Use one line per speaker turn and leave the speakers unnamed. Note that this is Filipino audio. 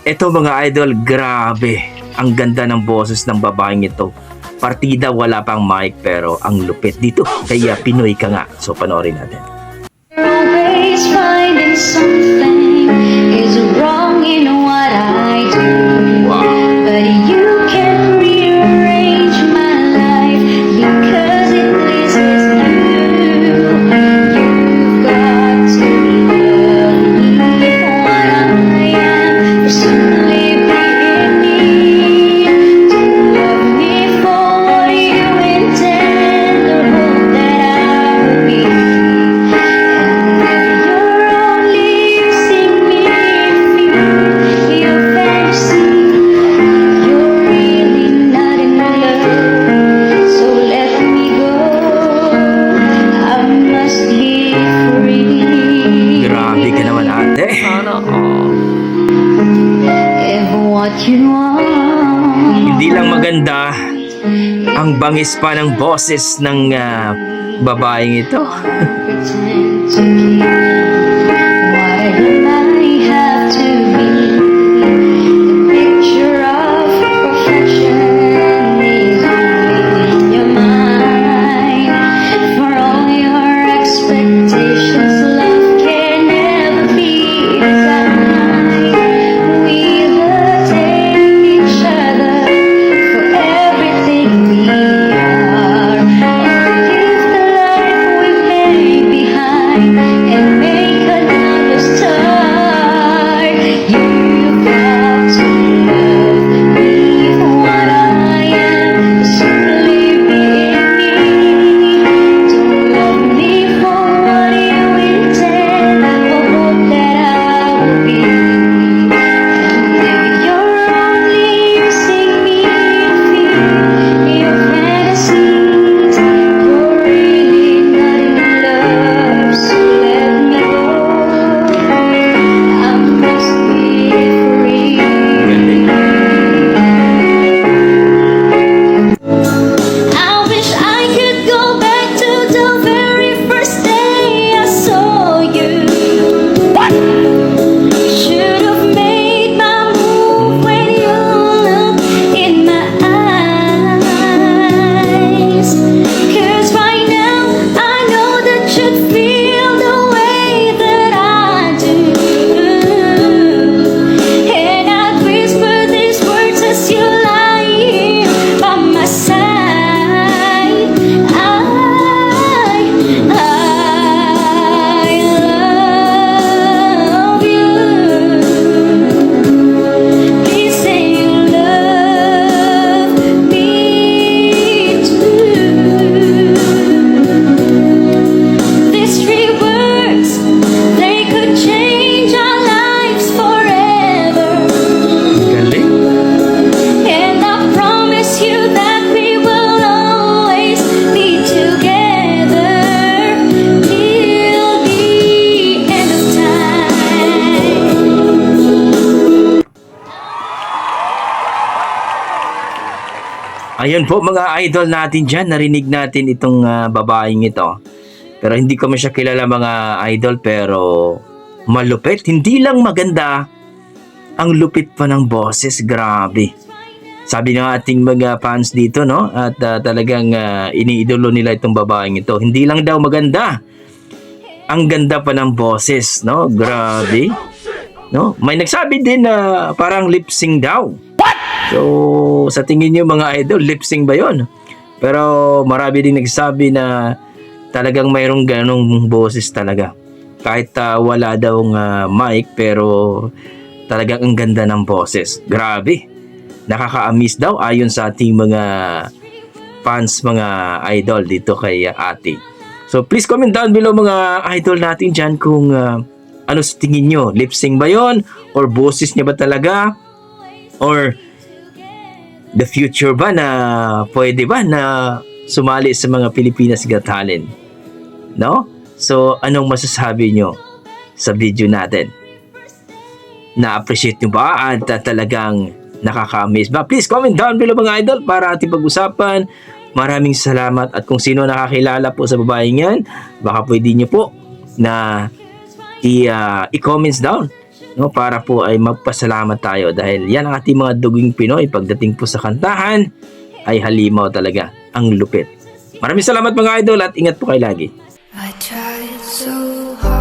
Eto mga idol, grabe. Ang ganda ng boses ng babaeng ito. Partida wala pang mic pero ang lupit dito. Kaya Pinoy ka nga. So panoorin natin.
Always finding something is wrong in what I do. But you can rearrange my life because it pleases you. You've got to love me for what I am, for simply being me. To love me for what you intend, or hope that I will be.
Grabe ka naman ate. Hindi lang maganda, ang bangis pa ng boses ng babaeng ito.
And make another start. You've got to love me for what I am, simply being me. Don't love me for what you intend, or hope that I will be. And if you're only using me to feel your fantasies, you're really not in love. So let me go. I must be free. I wish I could go back to the very first day I saw you. Should have made my move when you looked in my eyes. 'Cause right now I know that you'd feel the way that I do. And I'd whisper these words as you lie here by my side. I love you. Please say you love me too. These three words, they could change our lives forever.
Galing.
And I promise you that we will always be together till the end of time.
Ayun po mga idol natin dyan. Narinig natin itong babaeng ito. Pero hindi ko man siya kilala mga idol. Pero malupit. Hindi lang maganda, ang lupit pa ng boses. Grabe. Sabi ng ating mga fans dito, no? At talagang iniidolo nila itong babaeng ito. Hindi lang daw maganda, ang ganda pa ng boses, no? Grabe. No? May nagsabi din na parang lip sync daw. So, sa tingin niyo mga idol, lip sync ba 'yon? Pero marami din nagsabi na talagang mayroong ganong boses talaga. Kahit wala daw mic pero talagang ang ganda ng boses. Grabe. Nakaka-amaze daw ayon sa ating mga fans, mga idol dito kay ate. So please comment down below mga idol natin dyan kung ano sa tingin nyo. Lip sync ba yon? Or boses niya ba talaga? Or the future ba na pwede ba na sumali sa mga Pilipinas Got Talent? No? So anong masasabi nyo sa video natin? Na-appreciate nyo ba at talagang nakaka-amaze ba? Please comment down below mga idol para ating pag-usapan. Maraming salamat at kung sino nakakilala po sa babaeng yan, baka pwede nyo po na i-comments down no, para po ay magpasalamat tayo dahil yan ang ating mga duging Pinoy. Pagdating po sa kantahan ay halimaw talaga, ang lupit. Maraming salamat mga idol at ingat po kayo lagi.
I tried so hard